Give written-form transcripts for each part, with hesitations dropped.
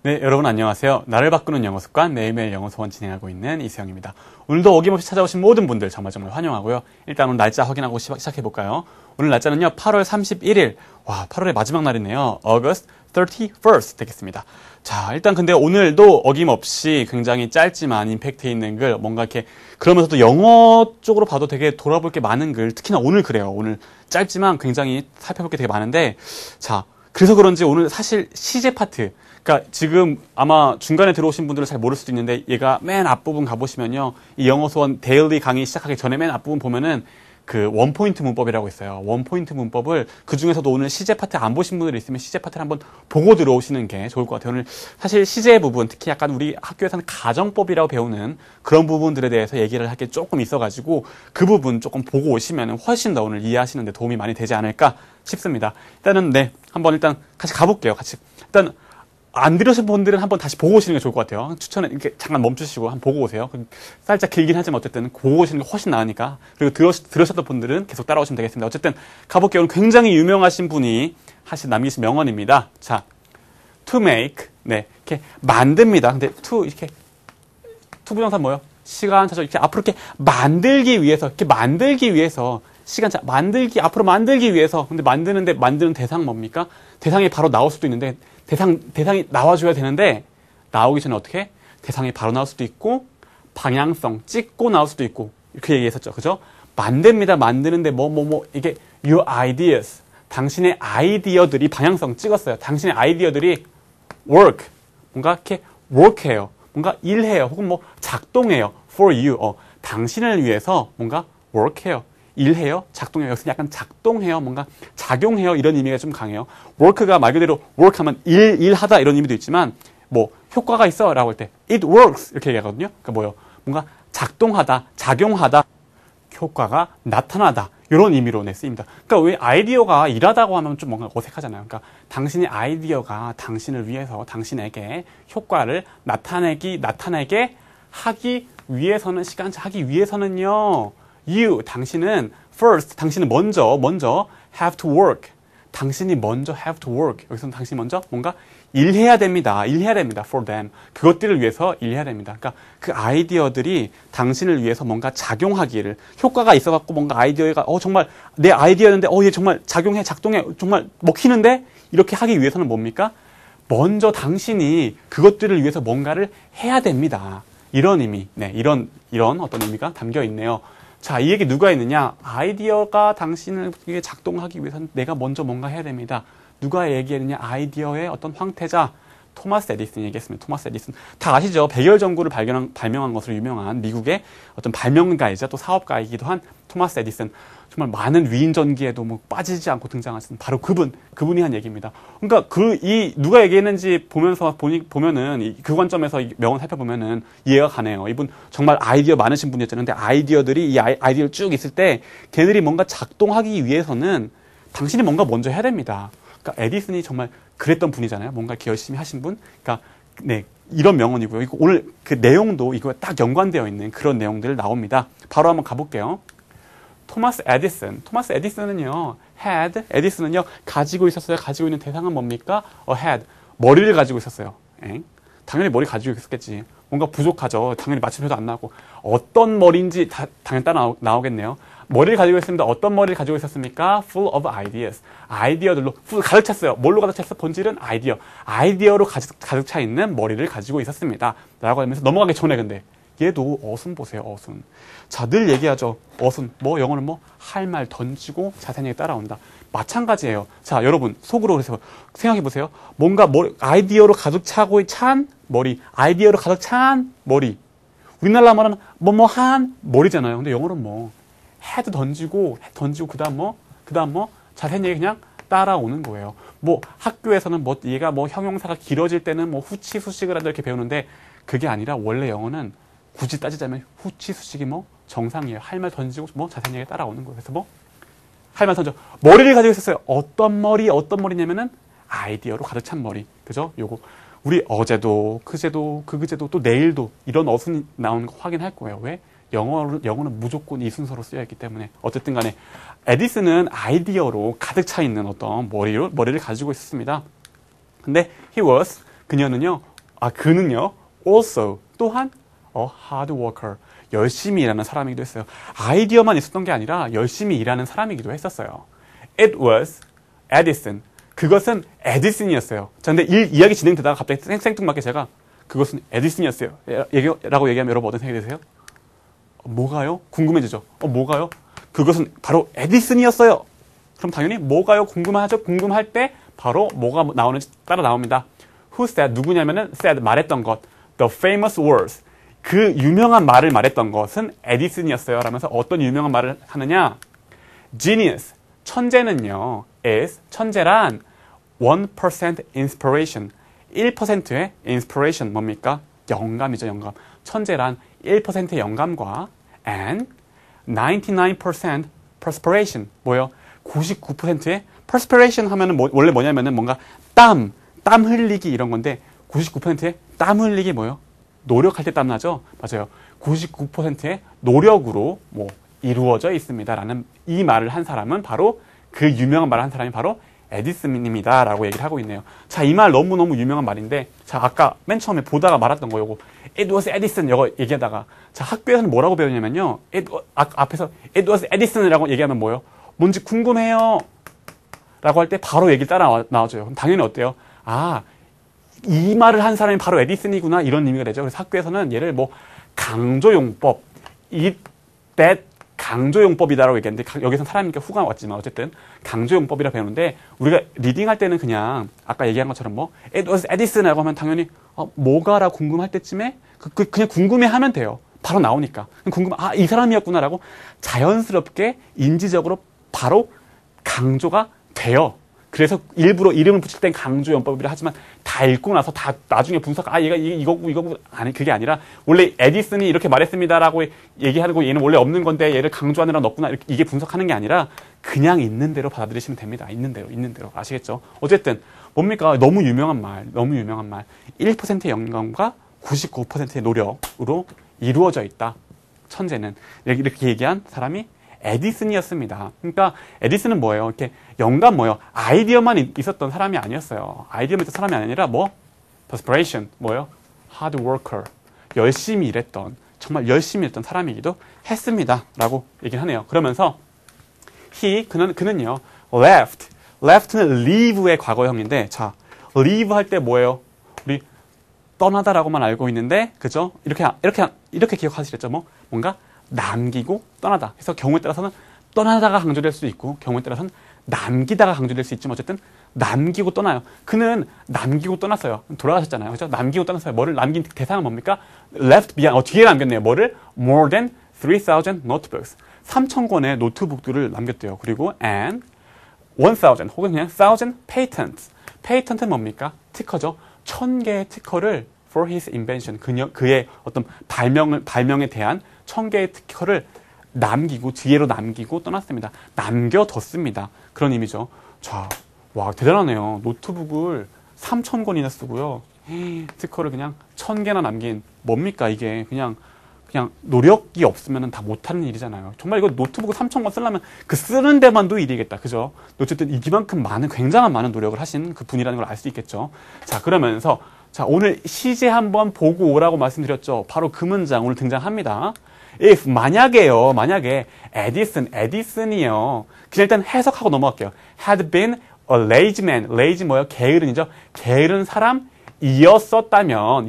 네, 여러분 안녕하세요. 나를 바꾸는 영어 습관 매일매일 영어 소원 진행하고 있는 이수영입니다. 오늘도 어김없이 찾아오신 모든 분들 정말 환영하고요. 일단 오늘 날짜 확인하고 시작해볼까요? 오늘 날짜는요, 8월 31일. 와, 8월의 마지막 날이네요. August 31st 되겠습니다. 자, 일단 근데 오늘도 어김없이 굉장히 짧지만 임팩트 있는 글, 뭔가 이렇게 그러면서도 영어 쪽으로 봐도 되게 돌아볼 게 많은 글, 특히나 오늘 그래요. 오늘 짧지만 굉장히 살펴볼 게 되게 많은데, 자, 그래서 그런지 오늘 사실 시제 파트, 그러니까 지금 아마 중간에 들어오신 분들은 잘 모를 수도 있는데 얘가 맨 앞부분 가보시면요, 이 영어 소원 데일리 강의 시작하기 전에 맨 앞부분 보면은 그 원포인트 문법이라고 있어요. 원포인트 문법을 그 중에서도 오늘 시제 파트 안 보신 분들이 있으면 시제 파트를 한번 보고 들어오시는 게 좋을 것 같아요. 오늘 사실 시제 부분, 특히 약간 우리 학교에서는 가정법이라고 배우는 그런 부분들에 대해서 얘기를 할 게 조금 있어가지고 그 부분 조금 보고 오시면 훨씬 더 오늘 이해하시는 데 도움이 많이 되지 않을까 싶습니다. 일단은 네, 한번 일단 같이 가볼게요. 같이 일단 안 들으신 분들은 한번 다시 보고 오시는 게 좋을 것 같아요. 추천은 이렇게 잠깐 멈추시고 한번 보고 오세요. 살짝 길긴 하지만 어쨌든 보고 오시는 게 훨씬 나으니까. 그리고 들으셨던 분들은 계속 따라오시면 되겠습니다. 어쨌든 가볼게요. 오늘 굉장히 유명하신 분이 남기신 명언입니다. 자, to make, 네, 이렇게 만듭니다. 근데 to 이렇게 to 부정사 뭐요? 시간 차죠. 이렇게 앞으로 이렇게 만들기 위해서 앞으로 만들기 위해서. 근데 만드는 대상 뭡니까? 대상이 바로 나올 수도 있는데, 대상이 나와줘야 되는데, 나오기 전에 어떻게? 대상이 바로 나올 수도 있고, 방향성, 찍고 나올 수도 있고, 이렇게 얘기했었죠. 그죠? 만듭니다. 만드는데, 이게, your ideas. 당신의 아이디어들이 방향성 찍었어요. 당신의 아이디어들이 work. 뭔가 이렇게 work해요. 뭔가 일해요. 혹은 작동해요. for you. 당신을 위해서 뭔가 work해요. 일해요? 작동해요? 여기서 약간 작동해요? 뭔가 작용해요? 이런 의미가 좀 강해요. work가 말 그대로 work하면 일하다 이런 의미도 있지만 효과가 있어 라고 할 때 it works 이렇게 얘기하거든요. 그러니까 뭔가 작동하다, 작용하다, 효과가 나타나다 이런 의미로 쓰입니다. 그러니까 왜 아이디어가 일하다고 하면 좀 뭔가 어색하잖아요. 그러니까 당신의 아이디어가 당신을 위해서 당신에게 효과를 나타내게 하기 위해서는요. 당신은 first, 당신은 먼저 have to work. 당신이 먼저 have to work. 여기서는 당신이 먼저 뭔가 일해야 됩니다. for them. 그것들을 위해서 일해야 됩니다. 그러니까 그 아이디어들이 당신을 위해서 뭔가 작용하기를, 효과가 있어갖고 뭔가 아이디어가 정말 내 아이디어였는데 얘 정말 작동해 정말 먹히는데 이렇게 하기 위해서는 뭡니까? 먼저 당신이 그것들을 위해서 뭔가를 해야 됩니다. 이런 의미, 네, 이런 어떤 의미가 담겨 있네요. 자, 이 얘기 누가 했느냐? 아이디어가 당신을 작동하기 위해서는 내가 먼저 뭔가 해야 됩니다. 누가 얘기했느냐? 아이디어의 어떤 황태자 토마스 에디슨이 얘기했습니다. 토마스 에디슨. 다 아시죠? 백열 전구를 발명한 것으로 유명한 미국의 어떤 발명가이자 또 사업가이기도 한 토마스 에디슨. 정말 많은 위인 전기에도 빠지지 않고 등장하신 바로 그분이 한 얘기입니다. 그러니까 누가 얘기했는지 보면은 그 관점에서 이 명언 살펴보면은 이해가 가네요. 이분 정말 아이디어 많으신 분이었잖아요. 근데 아이디어들이 이 아이디어를 쭉 있을 때 걔들이 뭔가 작동하기 위해서는 당신이 뭔가 먼저 해야 됩니다. 그러니까 에디슨이 정말 그랬던 분이잖아요. 뭔가 이렇게 열심히 하신 분. 그러니까 네, 이런 명언이고요. 오늘 그 내용도 이거에 딱 연관되어 있는 그런 내용들 나옵니다. 바로 한번 가볼게요. 토마스 에디슨은요, 에디슨은요, 가지고 있는 대상은 뭡니까? had. 머리를 가지고 있었어요. 당연히 머리 가지고 있었겠지. 뭔가 부족하죠. 당연히 맞춤표도 안 나오고. 어떤 머리인지 당연히 따라 나오겠네요. 머리를 가지고 있습니다. 어떤 머리를 가지고 있었습니까? Full of ideas. 아이디어들로 가득 찼어요. 뭘로 가득 찼어? 본질은 아이디어. 아이디어로 가득 차 있는 머리를 가지고 있었습니다. 라고 하면서 넘어가기 전에 근데 얘도 어순 보세요. 어순. 자, 늘 얘기하죠. 어순. 영어는 할 말 던지고 자세하게 따라온다. 마찬가지예요. 자, 여러분 속으로 그래서 생각해 보세요. 뭔가 아이디어로 가득 차고 찬 머리. 아이디어로 가득 찬 머리. 우리나라 말은 한 머리잖아요. 근데 영어는 헤드 던지고 그다음 자세한 얘기 그냥 따라오는 거예요. 학교에서는 얘가 형용사가 길어질 때는 후치 수식을 한다 이렇게 배우는데 그게 아니라 원래 영어는 굳이 따지자면 후치 수식이 정상이에요. 할 말 던지고 자세한 얘기 따라오는 거예요. 그래서 할 말 던져. 머리를 가지고 있었어요. 어떤 머리냐면은 아이디어로 가득 찬 머리. 그죠? 요거 우리 어제도 그제도 또 내일도 이런 어순이 나오는 거 확인할 거예요. 왜? 영어는 무조건 이 순서로 쓰여있기 때문에. 어쨌든 간에 에디슨은 아이디어로 가득 차 있는 어떤 머리를 가지고 있었습니다. 근데 그녀는요 그는요, also, 또한, a hard worker. 열심히 일하는 사람이기도 했어요. 아이디어만 있었던 게 아니라 열심히 일하는 사람이기도 했었어요. It was Edison. 그것은 에디슨이었어요. 자, 근데 이야기 진행되다가 갑자기 생뚱맞게 제가 그것은 에디슨이었어요. 라고 얘기하면 여러분 어떤 생각이 드세요? 뭐가요? 궁금해지죠? 뭐가요? 그것은 바로 에디슨이었어요. 그럼 당연히 뭐가요? 궁금하죠? 궁금할 때 바로 뭐가 나오는지 따라 나옵니다. Who said? 누구냐면은 said, 말했던 것. The famous words. 그 유명한 말을 말했던 것은 에디슨이었어요. 라면서 어떤 유명한 말을 하느냐? Genius. 천재는요, is, 천재란 1% inspiration. 1%의 inspiration 뭡니까? 영감이죠, 영감. 천재란 1%의 영감과 and 99% perspiration. 뭐요? 99%의 perspiration 하면은 원래 뭐냐면은 뭔가 땀 흘리기 이런 건데 99%의 땀 흘리기 뭐요? 노력할 때 땀나죠? 맞아요. 99%의 노력으로 이루어져 있습니다. 라는 이 말을 한 사람은 바로 그 유명한 말을 한 사람이 바로 에디슨입니다. 라고 얘기를 하고 있네요. 자, 이 말 너무너무 유명한 말인데, 자, 아까 맨 처음에 보다가 말했던 거 요거, It was Edison 이거 얘기하다가, 자, 학교에서는 뭐라고 배우냐면요. 앞에서 It was Edison이라고 얘기하면 뭐예요? 뭔지 궁금해요. 라고 할 때 바로 얘기 따라 나와줘요. 그럼 당연히 어때요? 이 말을 한 사람이 바로 에디슨이구나. 이런 의미가 되죠. 그래서 학교에서는 얘를 강조용법, that 강조용법이다라고 얘기했는데, 여기서 사람이니까 후가 왔지만, 어쨌든, 강조용법이라 배우는데, 우리가 리딩할 때는 그냥, 아까 얘기한 것처럼 It was Edison이라고 하면 당연히, 뭐가라 궁금할 때쯤에, 그냥 궁금해 하면 돼요. 바로 나오니까. 이 사람이었구나라고 자연스럽게, 인지적으로 바로 강조가 돼요. 그래서 일부러 이름을 붙일 땐 강조용법이라 하지만 다 읽고 나서 다 나중에 분석, 얘가 이거고, 아니, 그게 아니라 원래 에디슨이 이렇게 말했습니다라고 얘기하고 얘는 원래 없는 건데 얘를 강조하느라 넣었구나. 이게 분석하는 게 아니라 그냥 있는 대로 받아들이시면 됩니다. 있는 대로. 아시겠죠? 어쨌든, 뭡니까? 너무 유명한 말. 1%의 영감과 99%의 노력으로 이루어져 있다. 천재는. 이렇게 얘기한 사람이 에디슨이었습니다. 그러니까 에디슨은 뭐예요? 이렇게 영감 아이디어만 있었던 사람이 아니었어요. 아이디어만 있었던 사람이 아니라 perspiration hard worker. 열심히 일했던, 정말 열심히 일했던 사람이기도 했습니다. 라고 얘기를 하네요. 그러면서 그는요 left는 leave의 과거형인데, 자, leave 할 때 뭐예요? 우리 떠나다라고만 알고 있는데, 그죠? 이렇게 기억하시겠죠? 뭔가 남기고 떠나다. 그래서 경우에 따라서는 떠나다가 강조될 수도 있고, 경우에 따라서는 남기다가 강조될 수 있지만, 어쨌든 남기고 떠나요. 그는 남기고 떠났어요. 돌아가셨잖아요. 그죠? 남기고 떠났어요. 뭐를 남긴 대상은 뭡니까? left behind. 뒤에 남겼네요. 뭐를? more than 3,000 notebooks. 3,000권의 노트북들을 남겼대요. 그리고 and 1,000 혹은 그냥 1,000 patents. patent은 뭡니까? 특허죠. 1,000개의 특허를 for his invention. 그의 어떤 발명에 대한 1,000개의 특허를 뒤에로 남기고 떠났습니다. 남겨뒀습니다. 그런 의미죠. 자, 와, 대단하네요. 노트북을 3,000권이나 쓰고요. 특허를 그냥 1,000개나 남긴, 뭡니까, 이게. 그냥 노력이 없으면 다 못하는 일이잖아요. 정말 이거 노트북을 3,000권 쓰려면 그 쓰는 데만도 일이겠다. 그죠? 어쨌든 이만큼 굉장한 많은 노력을 하신 그 분이라는 걸 알 수 있겠죠. 자, 그러면서, 자, 오늘 시제 한번 보고 오라고 말씀드렸죠. 바로 그 문장 오늘 등장합니다. if, 만약에 에디슨이요. 그냥 일단 해석하고 넘어갈게요. had been a lazy man. lazy 게으른이죠. 게으른 사람이었었다면,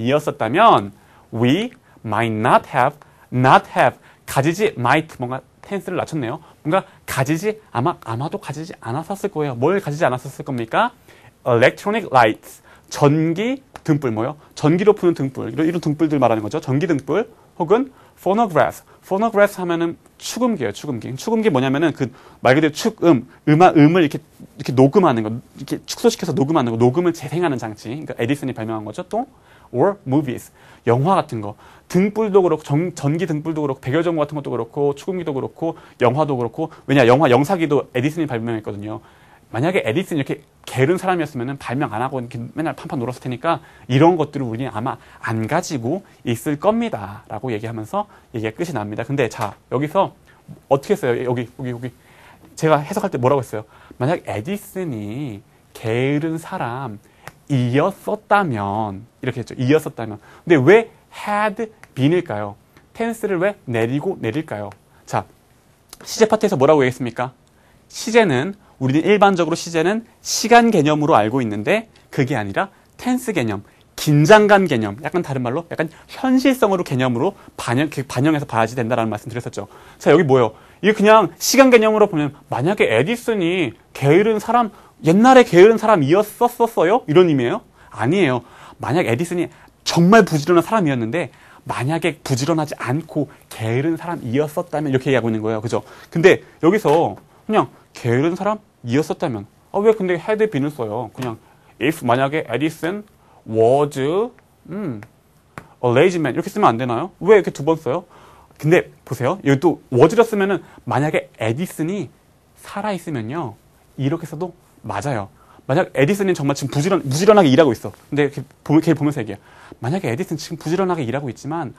we might not have, 가지지, might, 뭔가 텐스를 낮췄네요. 뭔가 아마도 가지지 않았었을 거예요. 뭘 가지지 않았었을 겁니까? electronic lights. 전기 등불, 전기로 푸는 등불. 이런 등불들 말하는 거죠. 전기 등불. 혹은 phonograph 하면은 축음기예요. 축음기 뭐냐면은 말 그대로 음을 이렇게 녹음하는 거, 이렇게 축소시켜서 녹음하는 거, 녹음을 재생하는 장치. 그러니까 에디슨이 발명한 거죠. 또 or movies, 영화 같은 거. 등불도 그렇고 전기 등불도 그렇고 백열전구 같은 것도 그렇고 축음기도 그렇고 영화도 그렇고, 왜냐, 영사기도 에디슨이 발명했거든요. 만약에 에디슨이 이렇게 게으른 사람이었으면 발명 안 하고 이렇게 맨날 판판 놀았을 테니까 이런 것들을 우리는 아마 안 가지고 있을 겁니다. 라고 얘기하면서 얘기가 끝이 납니다. 근데 자, 여기서 어떻게 했어요? 여기. 제가 해석할 때 뭐라고 했어요? 만약 에디슨이 게으른 사람, 이었었다면 이렇게 했죠. 이었었다면. 근데 왜 had been일까요? tense를 왜 내릴까요? 자, 시제 파트에서 뭐라고 얘기했습니까? 시제는 우리는 일반적으로 시제는 시간 개념으로 알고 있는데 그게 아니라 tense 개념, 긴장감 개념, 약간 다른 말로 약간 현실성으로 개념으로 반영해서 봐야지 된다라는 말씀 드렸었죠. 자, 여기 뭐예요? 이게 그냥 시간 개념으로 보면 만약에 에디슨이 게으른 사람, 옛날에 게으른 사람이었었어요? 이런 의미예요? 아니에요. 만약 에디슨이 정말 부지런한 사람이었는데 만약에 부지런하지 않고 게으른 사람이었었다면 이렇게 얘기하고 있는 거예요. 그죠? 근데 여기서 그냥 게으른 사람이었었다면 왜 근데 had been을 써요? 그냥 if 만약에 에디슨 was a lazy man 이렇게 쓰면 안 되나요? 왜 이렇게 두 번 써요? 근데 보세요. 여기 또 was를 쓰면은 만약에 에디슨이 살아있으면요 이렇게 써도 맞아요. 만약 에디슨이 정말 지금 부지런하게 일하고 있어. 근데 걔 보면서 얘기해. 만약에 에디슨 지금 부지런하게 일하고 있지만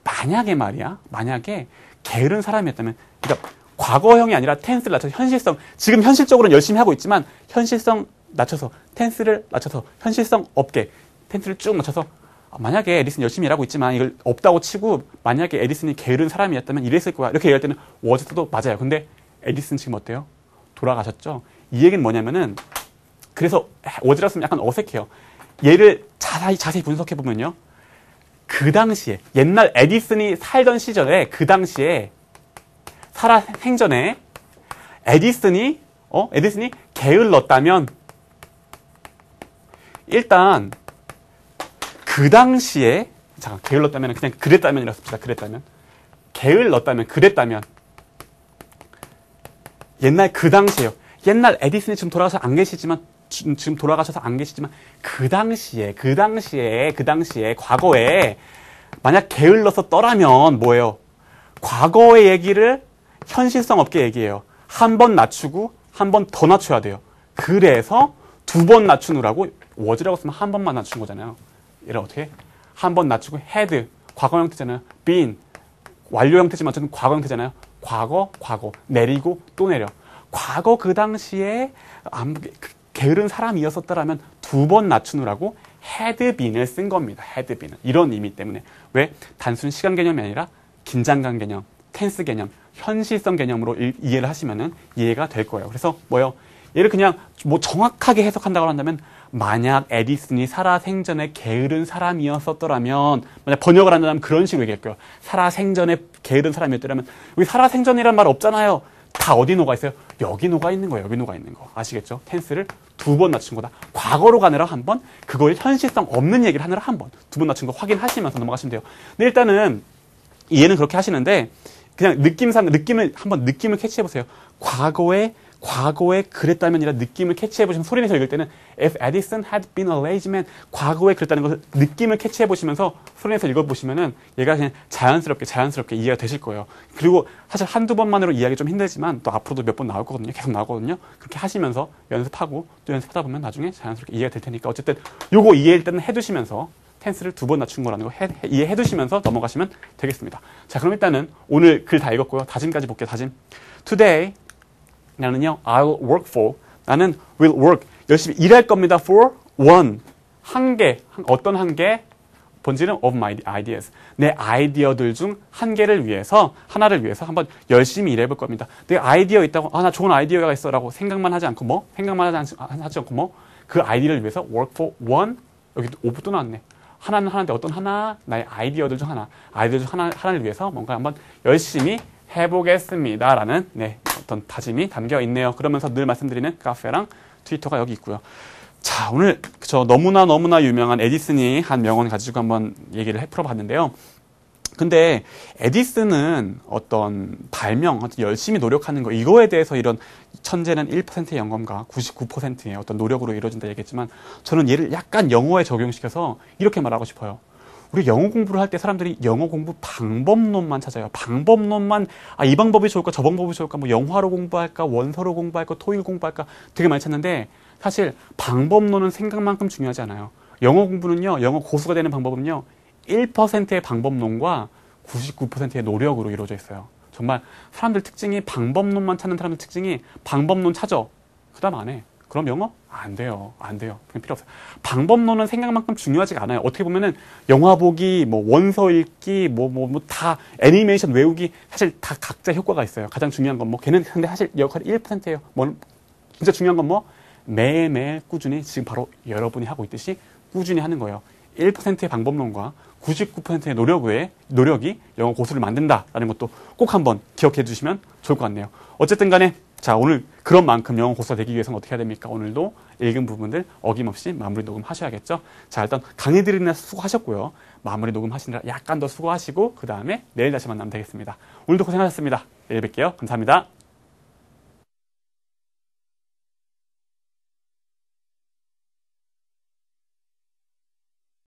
만약에 말이야. 만약에 게으른 사람이었다면 그러니까 과거형이 아니라 텐스를 낮춰서 현실성 지금 현실적으로는 열심히 하고 있지만 현실성 낮춰서 텐스를 낮춰서 현실성 없게 텐스를 쭉 낮춰서 만약에 에디슨이 열심히 일하고 있지만 이걸 없다고 치고 만약에 에디슨이 게으른 사람이었다면 이랬을 거야. 이렇게 얘기할 때는 was도 맞아요. 근데 에디슨 지금 어때요? 돌아가셨죠? 이 얘기는 뭐냐면은 그래서 was라 쓰면 약간 어색해요. 얘를 자세히 분석해 보면요. 그 당시에 옛날 에디슨이 살던 시절에 그 당시에 살아생전에 에디슨이 게을렀다면 일단 그 당시에 잠깐 게을렀다면 그냥 그랬다면이라 씁시다. 그랬다면 옛날 그 당시에요. 옛날 에디슨이 지금 돌아가셔서 안 계시지만 그 당시에 과거에 만약 게을렀었더라면 뭐예요? 과거의 얘기를 현실성 없게 얘기해요. 한 번 낮추고 한 번 더 낮춰야 돼요. 그래서 두 번 낮추느라고 was라고 쓰면 한 번만 낮춘 거잖아요. 얘를 어떻게? 한 번 낮추고 had 과거 형태잖아요. been 완료 형태지만 어쨌든 과거 형태잖아요. 과거 내리고 또 내려. 과거 그 당시에 게으른 사람이었었더라면 두 번 낮추느라고 had been을 쓴 겁니다. had been은 이런 의미 때문에 왜 단순 시간 개념이 아니라 긴장감 개념, 텐스 개념, 현실성 개념으로 이해를 하시면은 이해가 될 거예요. 그래서 뭐요? 얘를 그냥 뭐 정확하게 해석한다고 한다면 만약 에디슨이 살아생전에 게으른 사람이었었더라면 만약 번역을 한다면 그런 식으로 얘기할 거예요. 살아생전에 게으른 사람이었더라면 여기 살아생전이란 말 없잖아요. 다 어디 녹아 있어요? 여기 녹아 있는 거예요. 여기 녹아 있는 거. 아시겠죠? 텐스를 두 번 낮춘 거다. 과거로 가느라 한 번, 그거에 현실성 없는 얘기를 하느라 한 번, 두 번 낮춘 거 확인하시면서 넘어가시면 돼요. 근데 일단은 이해는 그렇게 하시는데 그냥 느낌을 캐치해보세요. 과거에 그랬다면이라 느낌을 캐치해보시면 소리 내서 읽을 때는 If Edison had been a lazy man 과거에 그랬다는 것을 느낌을 캐치해보시면서 소리 내서 읽어보시면은 얘가 그냥 자연스럽게 이해가 되실 거예요. 그리고 사실 한두 번만으로 이해하기 좀 힘들지만 또 앞으로도 몇 번 나올 거거든요. 계속 나오거든요. 그렇게 하시면서 연습하고 또 연습하다 보면 나중에 자연스럽게 이해가 될 테니까 어쨌든 요거 이해일 때는 해두시면서 텐스를 두 번 낮춘 거라는 거 이해해두시면서 넘어가시면 되겠습니다. 자, 그럼 일단은 오늘 글 다 읽었고요. 다짐까지 볼게요. 다짐. Today 나는요, I'll work for. 나는 will work. 열심히 일할 겁니다. For one. 어떤 한 개? 본질은 of my ideas. 내 아이디어들 중 하나를 위해서 한번 열심히 일해볼 겁니다. 내 아이디어 있다고, 나 좋은 아이디어가 있어. 라고 생각만 하지 않고 하지 않고 그 아이디어를 위해서 work for one. 여기도 오브 또 나왔네. 하나는 하나인데 어떤 하나? 나의 아이디어들 중 하나를 위해서 뭔가 한번 열심히 해보겠습니다. 라는, 어떤 다짐이 담겨 있네요. 그러면서 늘 말씀드리는 카페랑 트위터가 여기 있고요. 자, 오늘 너무나 유명한 에디슨이 한 명언 가지고 한번 얘기를 풀어봤는데요. 근데 에디슨은 어떤 열심히 노력하는 거, 이거에 대해서 이런 천재는 1%의 영감과 99%의 어떤 노력으로 이루어진다 얘기했지만 저는 얘를 약간 영어에 적용시켜서 이렇게 말하고 싶어요. 우리 영어 공부를 할 때 사람들이 영어 공부 방법론만 찾아요. 방법론만, 이 방법이 좋을까, 저 방법이 좋을까, 뭐 영화로 공부할까, 원서로 공부할까, 토익 공부할까 되게 많이 찾는데 사실 방법론은 생각만큼 중요하지 않아요. 영어 공부는요, 영어 고수가 되는 방법은요, 1%의 방법론과 99%의 노력으로 이루어져 있어요. 정말 사람들 특징이 방법론만 찾는 사람들 특징이 방법론 찾아. 그 다음 안 해. 그럼 영어? 안 돼요. 안 돼요. 그냥 필요 없어요. 방법론은 생각만큼 중요하지가 않아요. 어떻게 보면은 영화 보기, 뭐 원서 읽기, 다 애니메이션 외우기 사실 다 각자 효과가 있어요. 가장 중요한 건 뭐 걔는 근데 사실 역할이 1%예요. 뭐 진짜 중요한 건 뭐 매일매일 꾸준히 지금 바로 여러분이 하고 있듯이 꾸준히 하는 거예요. 1%의 방법론과 99%의 노력이 영어 고수를 만든다라는 것도 꼭 한번 기억해 주시면 좋을 것 같네요. 어쨌든 간에 자, 오늘 그런 만큼 영어 고수가 되기 위해서는 어떻게 해야 됩니까? 오늘도 읽은 부분들 어김없이 마무리 녹음하셔야겠죠? 자, 일단 강의 들으느라 수고하셨고요. 마무리 녹음하시느라 약간 더 수고하시고 그 다음에 내일 다시 만나면 되겠습니다. 오늘도 고생하셨습니다. 내일 뵐게요. 감사합니다.